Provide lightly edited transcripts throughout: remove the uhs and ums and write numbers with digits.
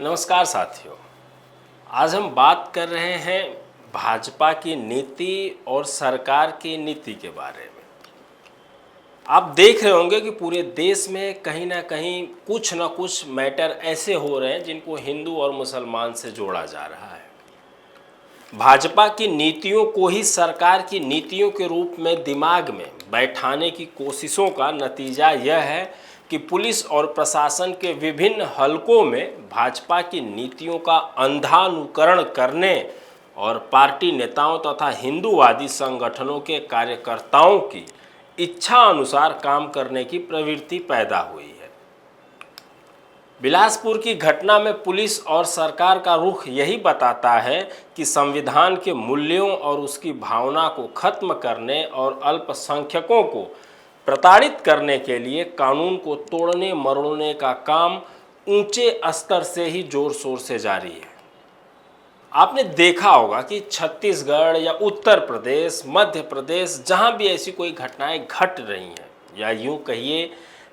नमस्कार साथियों, आज हम बात कर रहे हैं भाजपा की नीति और सरकार की नीति के बारे में। आप देख रहे होंगे कि पूरे देश में कहीं ना कहीं कुछ ना कुछ मैटर ऐसे हो रहे हैं जिनको हिंदू और मुसलमान से जोड़ा जा रहा है। भाजपा की नीतियों को ही सरकार की नीतियों के रूप में दिमाग में बैठाने की कोशिशों का नतीजा यह है कि पुलिस और प्रशासन के विभिन्न हलकों में भाजपा की नीतियों का अंधानुकरण करने और पार्टी नेताओं तथा हिंदूवादी संगठनों के कार्यकर्ताओं की इच्छा अनुसार काम करने की प्रवृत्ति पैदा हुई है। बिलासपुर की घटना में पुलिस और सरकार का रुख यही बताता है कि संविधान के मूल्यों और उसकी भावना को खत्म करने और अल्पसंख्यकों को प्रताड़ित करने के लिए कानून को तोड़ने मरोड़ने का काम ऊंचे स्तर से ही जोर शोर से जारी है। आपने देखा होगा कि छत्तीसगढ़ या उत्तर प्रदेश, मध्य प्रदेश, जहां भी ऐसी कोई घटनाएं घट रही हैं, या यूं कहिए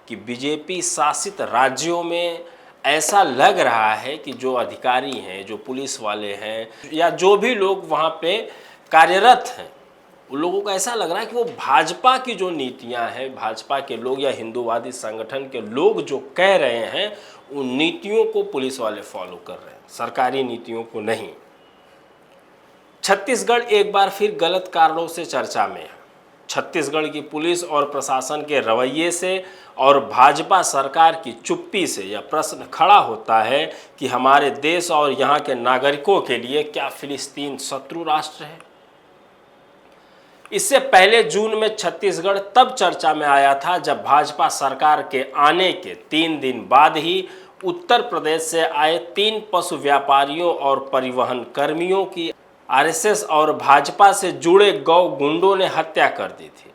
कि बीजेपी शासित राज्यों में ऐसा लग रहा है कि जो अधिकारी हैं, जो पुलिस वाले हैं, या जो भी लोग वहां पे कार्यरत हैं, उन लोगों को ऐसा लग रहा है कि वो भाजपा की जो नीतियां हैं, भाजपा के लोग या हिंदूवादी संगठन के लोग जो कह रहे हैं, उन नीतियों को पुलिस वाले फॉलो कर रहे हैं, सरकारी नीतियों को नहीं। छत्तीसगढ़ एक बार फिर गलत कारणों से चर्चा में है। छत्तीसगढ़ की पुलिस और प्रशासन के रवैये से और भाजपा सरकार की चुप्पी से यह प्रश्न खड़ा होता है कि हमारे देश और यहाँ के नागरिकों के लिए क्या फिलिस्तीन शत्रु राष्ट्र है। इससे पहले जून में छत्तीसगढ़ तब चर्चा में आया था जब भाजपा सरकार के आने के 3 दिन बाद ही उत्तर प्रदेश से आए 3 पशु व्यापारियों और परिवहन कर्मियों की आरएसएस और भाजपा से जुड़े गौ गुंडों ने हत्या कर दी थी।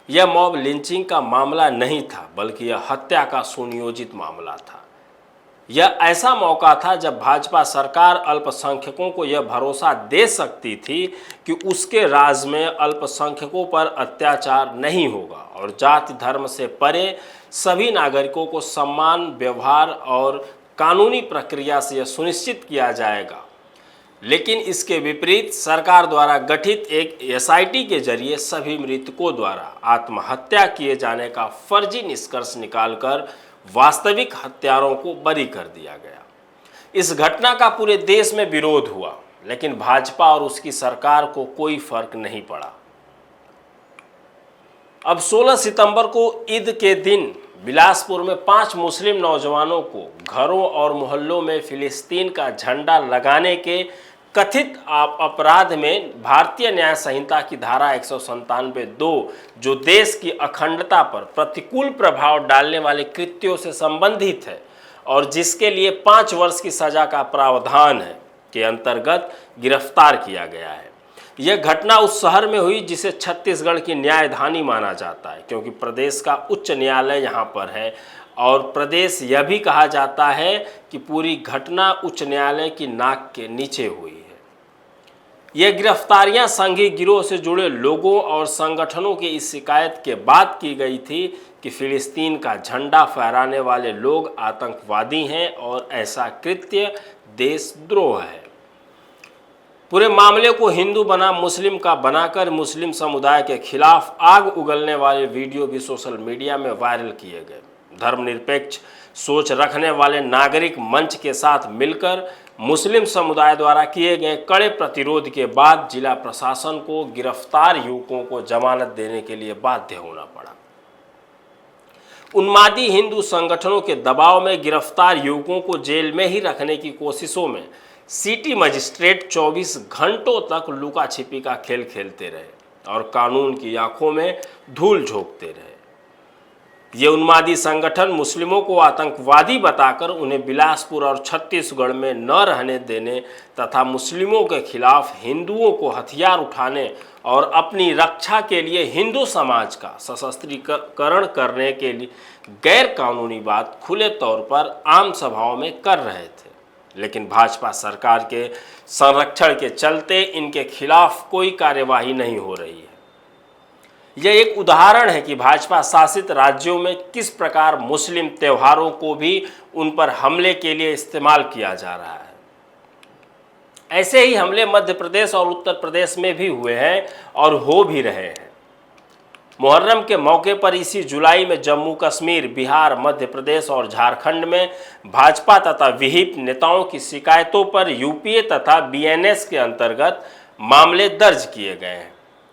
यह मॉब लिंचिंग का मामला नहीं था, बल्कि यह हत्या का सुनियोजित मामला था। यह ऐसा मौका था जब भाजपा सरकार अल्पसंख्यकों को यह भरोसा दे सकती थी कि उसके राज में अल्पसंख्यकों पर अत्याचार नहीं होगा और जाति धर्म से परे सभी नागरिकों को सम्मान, व्यवहार और कानूनी प्रक्रिया से यह सुनिश्चित किया जाएगा। लेकिन इसके विपरीत सरकार द्वारा गठित एक एसआईटी के जरिए सभी मृतकों द्वारा आत्महत्या किए जाने का फर्जी निष्कर्ष निकालकर वास्तविक हत्यारों को बरी कर दिया गया। इस घटना का पूरे देश में विरोध हुआ, लेकिन भाजपा और उसकी सरकार को कोई फर्क नहीं पड़ा। अब 16 सितंबर को ईद के दिन बिलासपुर में 5 मुस्लिम नौजवानों को घरों और मोहल्लों में फिलिस्तीन का झंडा लगाने के कथित अपराध में भारतीय न्याय संहिता की धारा 197(2) जो देश की अखंडता पर प्रतिकूल प्रभाव डालने वाले कृत्यों से संबंधित है और जिसके लिए 5 वर्ष की सजा का प्रावधान है, के अंतर्गत गिरफ्तार किया गया है। यह घटना उस शहर में हुई जिसे छत्तीसगढ़ की न्यायधानी माना जाता है, क्योंकि प्रदेश का उच्च न्यायालय यहाँ पर है और प्रदेश यह भी कहा जाता है कि पूरी घटना उच्च न्यायालय की नाक के नीचे हुई है। यह गिरफ्तारियां संघी गिरोह से जुड़े लोगों और संगठनों की इस शिकायत के बाद की गई थी कि फिलिस्तीन का झंडा फहराने वाले लोग आतंकवादी हैं और ऐसा कृत्य देशद्रोह है। पूरे मामले को हिंदू बना मुस्लिम का बनाकर मुस्लिम समुदाय के खिलाफ आग उगलने वाले वीडियो भी सोशल मीडिया में वायरल किए गए। धर्मनिरपेक्ष सोच रखने वाले नागरिक मंच के साथ मिलकर मुस्लिम समुदाय द्वारा किए गए कड़े प्रतिरोध के बाद जिला प्रशासन को गिरफ्तार युवकों को जमानत देने के लिए बाध्य होना पड़ा। उन्मादी हिंदू संगठनों के दबाव में गिरफ्तार युवकों को जेल में ही रखने की कोशिशों में सिटी मजिस्ट्रेट 24 घंटों तक लुका छिपी का खेल खेलते रहे और कानून की आंखों में धूल झोंकते रहे। ये उन्मादी संगठन मुस्लिमों को आतंकवादी बताकर उन्हें बिलासपुर और छत्तीसगढ़ में न रहने देने तथा मुस्लिमों के खिलाफ हिंदुओं को हथियार उठाने और अपनी रक्षा के लिए हिंदू समाज का सशस्त्रीकरण करने के लिए गैर कानूनी बात खुले तौर पर आम सभाओं में कर रहे थे। लेकिन भाजपा सरकार के संरक्षण के चलते इनके खिलाफ कोई कार्यवाही नहीं हो रही है। यह एक उदाहरण है कि भाजपा शासित राज्यों में किस प्रकार मुस्लिम त्योहारों को भी उन पर हमले के लिए इस्तेमाल किया जा रहा है। ऐसे ही हमले मध्य प्रदेश और उत्तर प्रदेश में भी हुए हैं और हो भी रहे हैं। मुहर्रम के मौके पर इसी जुलाई में जम्मू कश्मीर, बिहार, मध्य प्रदेश और झारखंड में भाजपा तथा विहिप नेताओं की शिकायतों पर यूपीए तथा बीएनएस के अंतर्गत मामले दर्ज किए गए हैं,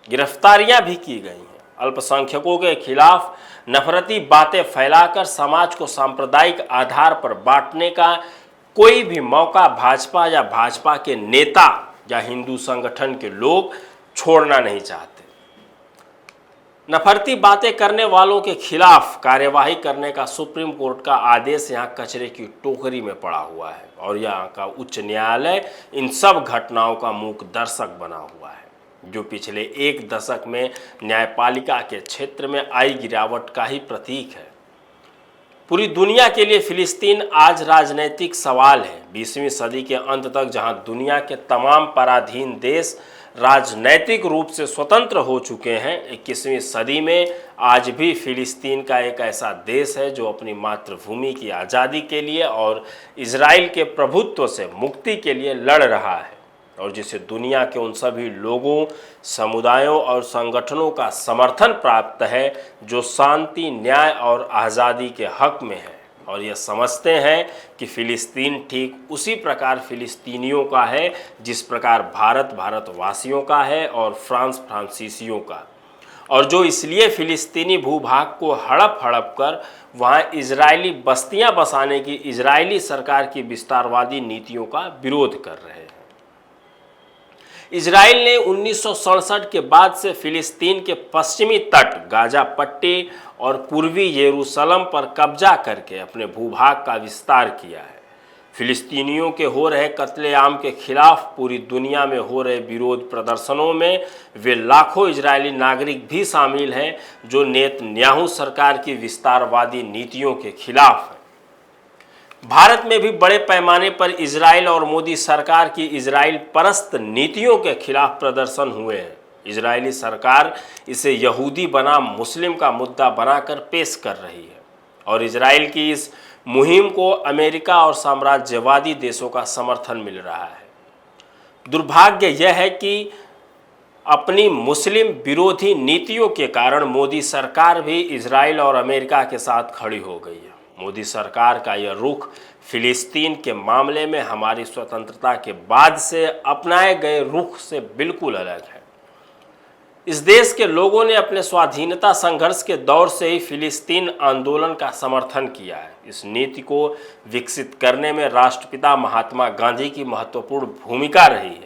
गिरफ्तारियां भी की गई हैं। अल्पसंख्यकों के खिलाफ नफरती बातें फैलाकर समाज को सांप्रदायिक आधार पर बांटने का कोई भी मौका भाजपा या भाजपा के नेता या हिंदू संगठन के लोग छोड़ना नहीं चाहते। नफरती बातें करने वालों के खिलाफ कार्यवाही करने का सुप्रीम कोर्ट का आदेश यहाँ कचरे की टोकरी में पड़ा हुआ है और यहाँ का उच्च न्यायालय इन सब घटनाओं का मूक दर्शक बना हुआ है, जो पिछले एक दशक में न्यायपालिका के क्षेत्र में आई गिरावट का ही प्रतीक है। पूरी दुनिया के लिए फिलिस्तीन आज राजनीतिक सवाल है। 20वीं सदी के अंत तक जहां दुनिया के तमाम पराधीन देश राजनैतिक रूप से स्वतंत्र हो चुके हैं, 21वीं सदी में आज भी फिलिस्तीन का एक ऐसा देश है जो अपनी मातृभूमि की आज़ादी के लिए और इजराइल के प्रभुत्व से मुक्ति के लिए लड़ रहा है और जिसे दुनिया के उन सभी लोगों, समुदायों और संगठनों का समर्थन प्राप्त है जो शांति, न्याय और आज़ादी के हक में है और ये समझते हैं कि फ़िलिस्तीन ठीक उसी प्रकार फ़िलिस्तीनियों का है जिस प्रकार भारत भारतवासियों का है और फ्रांस फ्रांसीसियों का, और जो इसलिए फ़िलिस्तीनी भूभाग को हड़प हड़प कर वहाँ इजरायली बस्तियाँ बसाने की इजरायली सरकार की विस्तारवादी नीतियों का विरोध कर रहे हैं। इजराइल ने 1967 के बाद से फिलिस्तीन के पश्चिमी तट, गाजा पट्टी और पूर्वी यरूशलेम पर कब्जा करके अपने भूभाग का विस्तार किया है। फिलिस्तीनियों के हो रहे कत्लेआम के खिलाफ पूरी दुनिया में हो रहे विरोध प्रदर्शनों में वे लाखों इजरायली नागरिक भी शामिल हैं जो नेतन्याहू सरकार की विस्तारवादी नीतियों के खिलाफ हैं। भारत में भी बड़े पैमाने पर इजराइल और मोदी सरकार की इजराइल परस्त नीतियों के खिलाफ प्रदर्शन हुए हैं। इजरायली सरकार इसे यहूदी बनाम मुस्लिम का मुद्दा बनाकर पेश कर रही है और इजराइल की इस मुहिम को अमेरिका और साम्राज्यवादी देशों का समर्थन मिल रहा है। दुर्भाग्य यह है कि अपनी मुस्लिम विरोधी नीतियों के कारण मोदी सरकार भी इजराइल और अमेरिका के साथ खड़ी हो गई है। मोदी सरकार का यह रुख फिलिस्तीन के मामले में हमारी स्वतंत्रता के बाद से अपनाए गए रुख से बिल्कुल अलग है। इस देश के लोगों ने अपने स्वाधीनता संघर्ष के दौर से ही फिलिस्तीन आंदोलन का समर्थन किया है। इस नीति को विकसित करने में राष्ट्रपिता महात्मा गांधी की महत्वपूर्ण भूमिका रही है।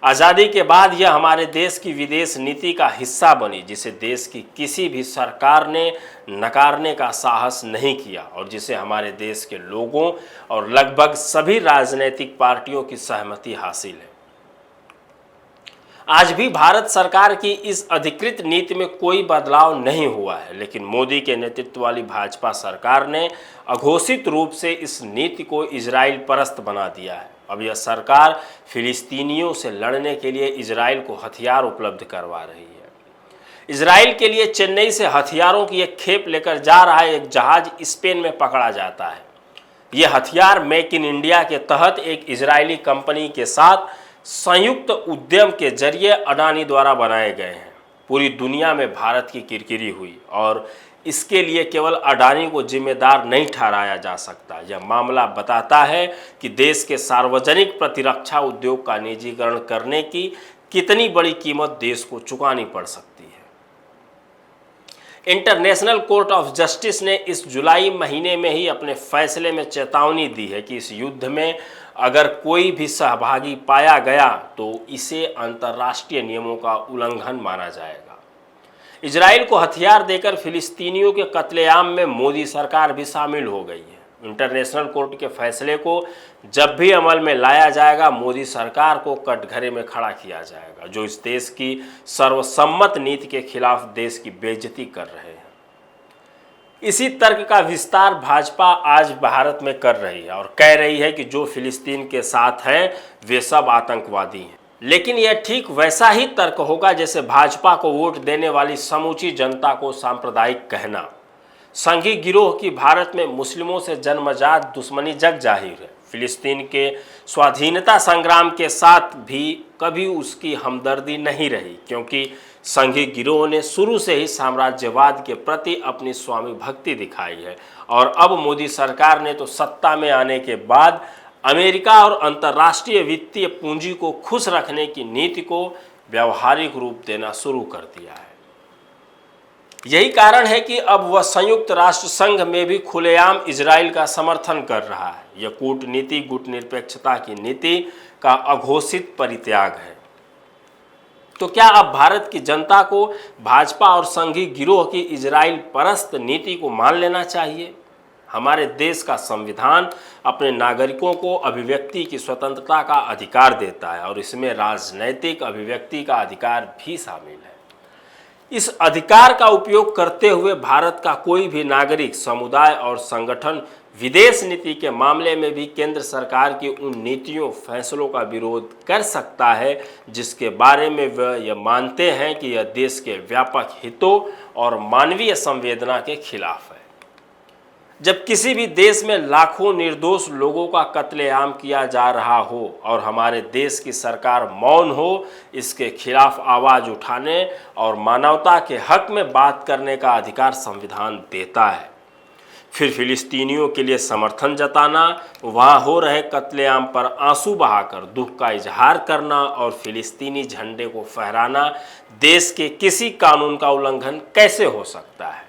आज़ादी के बाद यह हमारे देश की विदेश नीति का हिस्सा बनी, जिसे देश की किसी भी सरकार ने नकारने का साहस नहीं किया और जिसे हमारे देश के लोगों और लगभग सभी राजनीतिक पार्टियों की सहमति हासिल है। आज भी भारत सरकार की इस अधिकृत नीति में कोई बदलाव नहीं हुआ है, लेकिन मोदी के नेतृत्व वाली भाजपा सरकार ने अघोषित रूप से इस नीति को इजराइल परस्त बना दिया है। अब यह सरकार फिलिस्तीनियों से लड़ने के लिए इजराइल को हथियार उपलब्ध करवा रही है। इजराइल के लिए चेन्नई से हथियारों की एक खेप लेकर जा रहा एक जहाज स्पेन में पकड़ा जाता है। ये हथियार मेक इन इंडिया के तहत एक इजरायली कंपनी के साथ संयुक्त उद्यम के जरिए अडानी द्वारा बनाए गए हैं। पूरी दुनिया में भारत की किरकिरी हुई और इसके लिए केवल अडानी को जिम्मेदार नहीं ठहराया जा सकता। यह मामला बताता है कि देश के सार्वजनिक प्रतिरक्षा उद्योग का निजीकरण करने की कितनी बड़ी कीमत देश को चुकानी पड़ सकती है। इंटरनेशनल कोर्ट ऑफ जस्टिस ने इस जुलाई महीने में ही अपने फैसले में चेतावनी दी है कि इस युद्ध में अगर कोई भी सहभागी पाया गया तो इसे अंतर्राष्ट्रीय नियमों का उल्लंघन माना जाएगा। इजराइल को हथियार देकर फिलिस्तीनियों के कत्लेआम में मोदी सरकार भी शामिल हो गई है। इंटरनेशनल कोर्ट के फैसले को जब भी अमल में लाया जाएगा, मोदी सरकार को कटघरे में खड़ा किया जाएगा, जो इस देश की सर्वसम्मत नीति के खिलाफ देश की बेइज्जती कर रहे हैं। इसी तर्क का विस्तार भाजपा आज भारत में कर रही है और कह रही है कि जो फिलिस्तीन के साथ हैं वे सब आतंकवादी हैं। लेकिन यह ठीक वैसा ही तर्क होगा जैसे भाजपा को वोट देने वाली समूची जनता को सांप्रदायिक कहना। संघी गिरोह की भारत में मुस्लिमों से जन्मजात दुश्मनी जग जाहिर है। फिलिस्तीन के स्वाधीनता संग्राम के साथ भी कभी उसकी हमदर्दी नहीं रही, क्योंकि संघी गिरोह ने शुरू से ही साम्राज्यवाद के प्रति अपनी स्वामी भक्ति दिखाई है। और अब मोदी सरकार ने तो सत्ता में आने के बाद अमेरिका और अंतर्राष्ट्रीय वित्तीय पूंजी को खुश रखने की नीति को व्यावहारिक रूप देना शुरू कर दिया है। यही कारण है कि अब वह संयुक्त राष्ट्र संघ में भी खुलेआम इजराइल का समर्थन कर रहा है। यह कूटनीति गुटनिरपेक्षता की नीति का अघोषित परित्याग है। तो क्या अब भारत की जनता को भाजपा और संघी गिरोह की इजराइल परस्त नीति को मान लेना चाहिए? हमारे देश का संविधान अपने नागरिकों को अभिव्यक्ति की स्वतंत्रता का अधिकार देता है और इसमें राजनैतिक अभिव्यक्ति का अधिकार भी शामिल है। इस अधिकार का उपयोग करते हुए भारत का कोई भी नागरिक, समुदाय और संगठन विदेश नीति के मामले में भी केंद्र सरकार की उन नीतियों फैसलों का विरोध कर सकता है जिसके बारे में वह यह मानते हैं कि यह देश के व्यापक हितों और मानवीय संवेदना के खिलाफ है। जब किसी भी देश में लाखों निर्दोष लोगों का कत्लेआम किया जा रहा हो और हमारे देश की सरकार मौन हो, इसके खिलाफ आवाज़ उठाने और मानवता के हक में बात करने का अधिकार संविधान देता है। फिर फिलिस्तीनियों के लिए समर्थन जताना, वहाँ हो रहे कत्लेआम पर आंसू बहाकर दुख का इजहार करना और फिलिस्तीनी झंडे को फहराना देश के किसी कानून का उल्लंघन कैसे हो सकता है?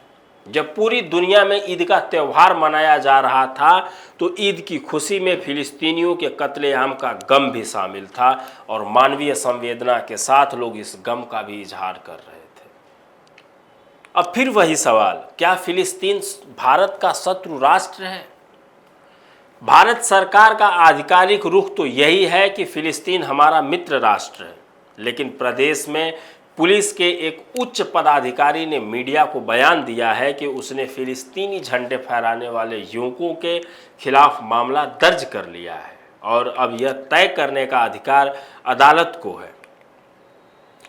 जब पूरी दुनिया में ईद का त्यौहार मनाया जा रहा था तो ईद की खुशी में फिलिस्तीनियों के कत्लेआम का गम भी शामिल था और मानवीय संवेदना के साथ लोग इस गम का भी इजहार कर रहे थे। अब फिर वही सवाल, क्या फिलिस्तीन भारत का शत्रु राष्ट्र है? भारत सरकार का आधिकारिक रुख तो यही है कि फिलिस्तीन हमारा मित्र राष्ट्र है, लेकिन प्रदेश में पुलिस के एक उच्च पदाधिकारी ने मीडिया को बयान दिया है कि उसने फिलिस्तीनी झंडे फहराने वाले युवकों के खिलाफ मामला दर्ज कर लिया है और अब यह तय करने का अधिकार अदालत को है।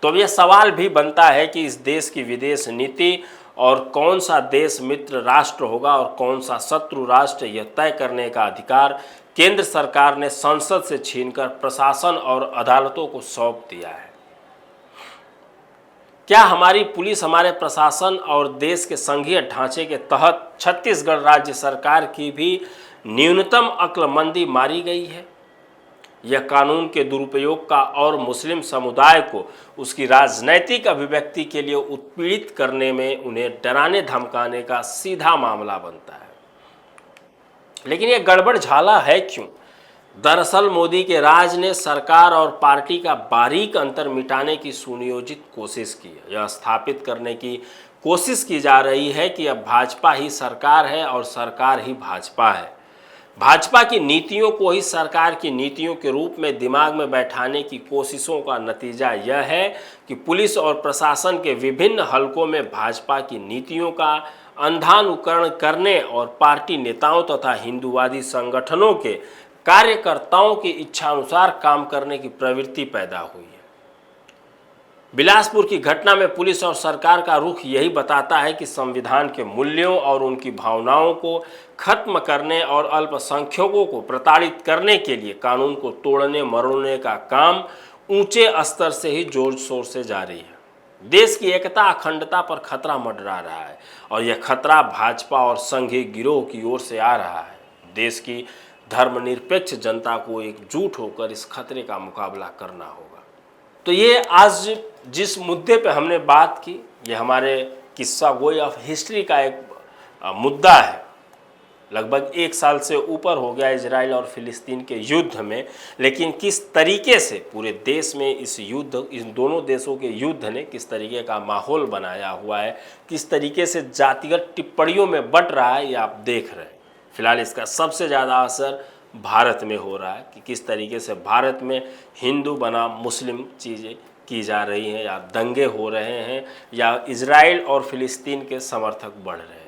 तो अब यह सवाल भी बनता है कि इस देश की विदेश नीति और कौन सा देश मित्र राष्ट्र होगा और कौन सा शत्रु राष्ट्र, यह तय करने का अधिकार केंद्र सरकार ने संसद से छीनकर प्रशासन और अदालतों को सौंप दिया है। क्या हमारी पुलिस, हमारे प्रशासन और देश के संघीय ढांचे के तहत छत्तीसगढ़ राज्य सरकार की भी न्यूनतम अक्लमंदी मारी गई है? यह कानून के दुरुपयोग का और मुस्लिम समुदाय को उसकी राजनैतिक अभिव्यक्ति के लिए उत्पीड़ित करने में उन्हें डराने धमकाने का सीधा मामला बनता है। लेकिन यह गड़बड़ झाला है क्यों? दरअसल मोदी के राज ने सरकार और पार्टी का बारीक अंतर मिटाने की सुनियोजित कोशिश की है। यह स्थापित करने की कोशिश की जा रही है कि अब भाजपा ही सरकार है और सरकार ही भाजपा है। भाजपा की नीतियों को ही सरकार की नीतियों के रूप में दिमाग में बैठाने की कोशिशों का नतीजा यह है कि पुलिस और प्रशासन के विभिन्न हलकों में भाजपा की नीतियों का अंधानुकरण करने और पार्टी नेताओं तथा हिंदूवादी संगठनों के कार्यकर्ताओं की इच्छानुसार काम करने की प्रवृत्ति पैदा हुई है। बिलासपुर की घटना में पुलिस और सरकार का रुख यही बताता है कि संविधान के मूल्यों और उनकी भावनाओं को खत्म करने और अल्पसंख्यकों को प्रताड़ित करने के लिए कानून को तोड़ने मरोड़ने का काम ऊंचे स्तर से ही जोर शोर से जारी है। देश की एकता अखंडता पर खतरा मंडरा रहा है और यह खतरा भाजपा और संघीय गिरोह की ओर से आ रहा है। देश की धर्मनिरपेक्ष जनता को एकजुट होकर इस खतरे का मुकाबला करना होगा। तो ये आज जिस मुद्दे पे हमने बात की, ये हमारे किस्सा गोई ऑफ हिस्ट्री का एक मुद्दा है। लगभग 1 साल से ऊपर हो गया इजराइल और फिलिस्तीन के युद्ध में, लेकिन किस तरीके से पूरे देश में इस युद्ध, इन दोनों देशों के युद्ध ने किस तरीके का माहौल बनाया हुआ है, किस तरीके से जातिगत टिप्पणियों में बट रहा है, ये आप देख रहे हैं। फिलहाल इसका सबसे ज़्यादा असर भारत में हो रहा है कि किस तरीके से भारत में हिंदू बनाम मुस्लिम चीज़ें की जा रही हैं, या दंगे हो रहे हैं, या इजराइल और फिलिस्तीन के समर्थक बढ़ रहे हैं।